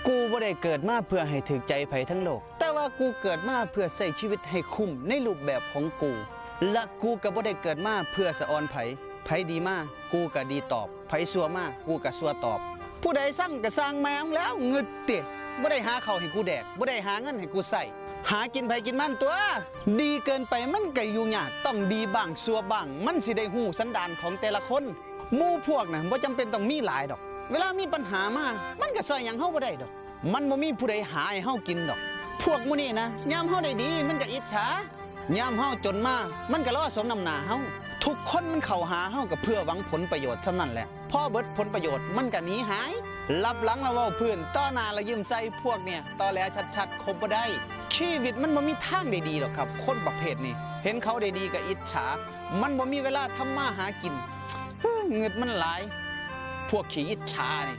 กูบ่ได้เกิดมาเพื่อให้ถึกใจไผทั้งโลกแต่ว่ากูเกิดมาเพื่อใช้ชีวิตให้คุ้มในรูปแบบของกูและกูก็บ่ได้เกิดมาเพื่อสะออนไผดีมากูก็ดีตอบไผซัวมากูก็ซัวตอบผู้ใดสั่งก็สร้างแมงแล้วงึดติบ่ได้หาข้าวให้กูแดกบ่ได้หาเงินให้กูใส่หากินไผกินมันตัวดีเกินไปมันก็ยุ่งยากต้องดีบ้างซัวบ้างมันสิได้ฮู้สันดานของแต่ละคนหมู่พวกน่ะบ่จำเป็นต้องมีหลายดอกเวลามีปัญหามามันก็ช่วยหยังเฮาบ่ได้ดอกมันบ่มีผู้ใดหาให้เฮากินดอกพวกมื้อนี้นะยามเฮาได้ดีมันก็อิจฉายามเฮาจนมามันก็รอสมน้ำหน้าเฮาทุกคนมันเข้าหาเฮาก็เพื่อหวังผลประโยชน์เท่านั้นแหละพอเบิดผลประโยชน์มันก็หนีหายรับหลังแล้วเว้าพื้นต่อหน้าแล้วยิ้มใส่พวกเนี่ยตอแหลชัดๆคบบ่ได้ชีวิตมันบ่มีทางได้ดีหรอกครับคนประเภทนี้เห็นเขาได้ดีก็อิจฉามันบ่มีเวลาทำมาหากินเงืดมันหลายพวกขี้อิจฉานี่